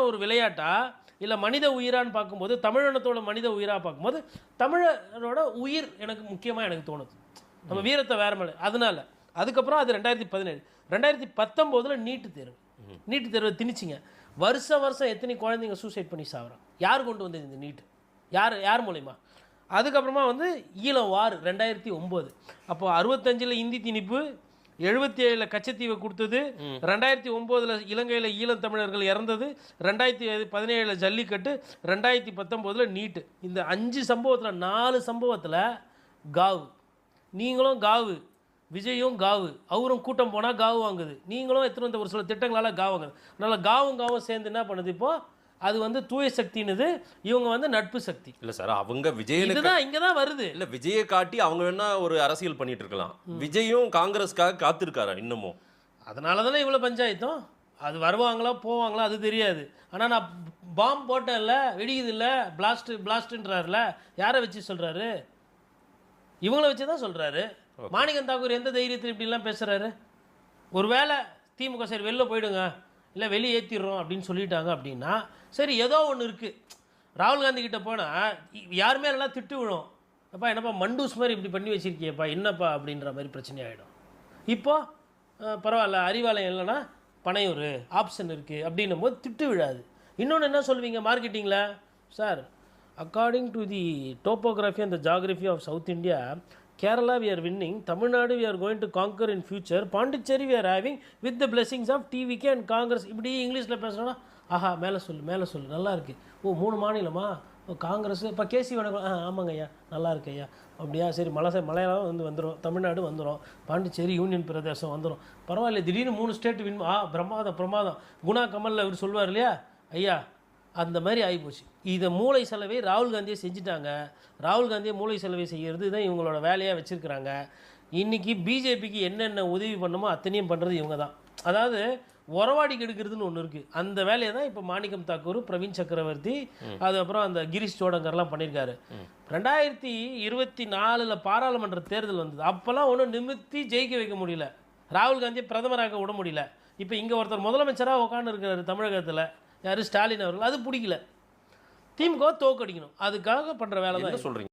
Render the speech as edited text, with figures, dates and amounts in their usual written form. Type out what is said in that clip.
ஒரு விளையாட்டா இல்லை மனித உயிரான்னு பார்க்கும்போது, தமிழினத்தோட மனித உயிராக பார்க்கும்போது, தமிழரோட உயிர் எனக்கு முக்கியமாக எனக்கு தோணுது. நம்ம வீரத்தை வேற மேலே அதனால. அதுக்கப்புறம் அது 2017. 2019 நீட்டு தேர்வை திணிச்சிங்க. வருஷம் எத்தனை குழந்தைங்க சூசைட் பண்ணி சாகுறாங்க? யார் கொண்டு வந்தது இந்த நீட்டு? யார் மூலயமா? அதுக்கப்புறமா வந்து ஈழம் வார் 2009. அப்போ 65 இந்தி திணிப்பு, 77 கச்சத்தீவை கொடுத்தது, 2009 இலங்கையில் ஈழம் தமிழர்கள் இறந்தது, 2017 ஜல்லிக்கட்டு, 2019 நீட்டு. இந்த 5 சம்பவத்தில் 4 சம்பவத்தில் காவு. நீங்களும் காவு, விஜயும் காவு, அவரும் கூட்டம் போனால் காவு வாங்குது, நீங்களும் எத்தனை வந்த ஒரு சில திட்டங்களால் காவு வாங்குது. அதனால் காவும் சேர்ந்து என்ன பண்ணுது? இப்போது அது வந்து தூய சக்தின்னுது, இவங்க வந்து நட்பு சக்தி. இல்லை சார், அவங்க விஜய் இதுதான் இங்கே தான் வருது. இல்லை, விஜயை காட்டி அவங்க வேணா ஒரு அரசியல் பண்ணிட்டு இருக்கலாம். விஜயும் காங்கிரஸ்க்காக காத்திருக்காரா இன்னமும்? அதனால தானே இவ்வளோ பஞ்சாயத்தும். அது வருவாங்களா போவாங்களா அது தெரியாது. ஆனால் நான் பாம்பு போட்டேன்ல, வெடிக்குது இல்லை, பிளாஸ்ட்டுன்றாருல, யாரை வச்சு சொல்கிறாரு? இவங்கள வச்சு தான் சொல்கிறாரு. மாணிக்கம் தாக்கூர் எந்த தைரியத்தில் இப்படிலாம் பேசுகிறாரு? ஒரு வேளை திமுக சரி வெளில போயிடுங்க, இல்லை வெளியே ஏற்றிடுறோம் அப்படின்னு சொல்லிட்டாங்க அப்படின்னா, சரி ஏதோ ஒன்று இருக்குது. ராகுல் காந்தி கிட்டே போனால் யாருமே எல்லாம் திட்டு விழும். அப்பா என்னப்பா மண்டூஸ் மாதிரி இப்படி பண்ணி வச்சுருக்கியப்பா, என்னப்பா அப்படின்ற மாதிரி பிரச்சனை ஆகிடும். இப்போது பரவாயில்ல, அறிவாலயம் இல்லைன்னா பனையூர் ஆப்ஷன் இருக்குது அப்படின்னும் போது திட்டு விழாது. இன்னொன்று என்ன சொல்லுவீங்க மார்க்கெட்டிங்கில்? Sir, according to the topography and the geography of South India, Kerala we are winning, Tamil Nadu we are going to conquer in future, Pondicherry we are having with the blessings of TVK and Congress. இப்படி இங்கிலீஷில் பேசுகிறோன்னா ஆஹா மேலே சொல்லு நல்லா இருக்குது. ஓ 3 மாநிலமா? ஓ காங்கிரஸ். இப்போ கேசி வணக்கம். ஆமாங்க ஐயா, நல்லா இருக்கு ஐயா. அப்படியா? சரி, மலையாளம் வந்துடும், தமிழ்நாடு வந்துடும், பாண்டிச்சேரி யூனியன் பிரதேசம் வந்துடும். பரவாயில்ல, திடீர்னு 3 ஸ்டேட் வின். பிரமாதம். குணா கமலில் இவர் சொல்லுவார் இல்லையா ஐயா, அந்த மாதிரி ஆகிப்போச்சு. இதை மூளை செலவை ராகுல் காந்தியை செஞ்சுட்டாங்க. ராகுல் காந்தியை மூளை செலவை செய்கிறது தான் இவங்களோட வேலையாக வச்சுருக்கிறாங்க. இன்றைக்கி பிஜேபிக்கு என்னென்ன உதவி பண்ணமோ அத்தனையும் பண்ணுறது இவங்க தான். அதாவது உறவாடி கெடுக்கிறதுன்னு ஒன்று இருக்குது. அந்த வேலையை தான் இப்போ மாணிக்கம் தாக்கூர், பிரவீன் சக்கரவர்த்தி, அதுக்கப்புறம் அந்த கிரீஷ் சோடங்கர்லாம் பண்ணியிருக்காரு. 2024 பாராளுமன்ற தேர்தல் வந்தது. அப்போல்லாம் ஒன்றும் நிமித்தி ஜெயிக்க வைக்க முடியல, ராகுல் காந்தியை பிரதமராக விட முடியல. இப்போ இங்கே ஒருத்தர் முதலமைச்சராக உட்காந்து இருக்கிறாரு தமிழகத்தில், யார்? ஸ்டாலின் அவர்கள். அது பிடிக்கல. திமுக தோக்கடிக்கணும், அதுக்காக பண்ணுற வேலை தான். சொல்கிறீங்க?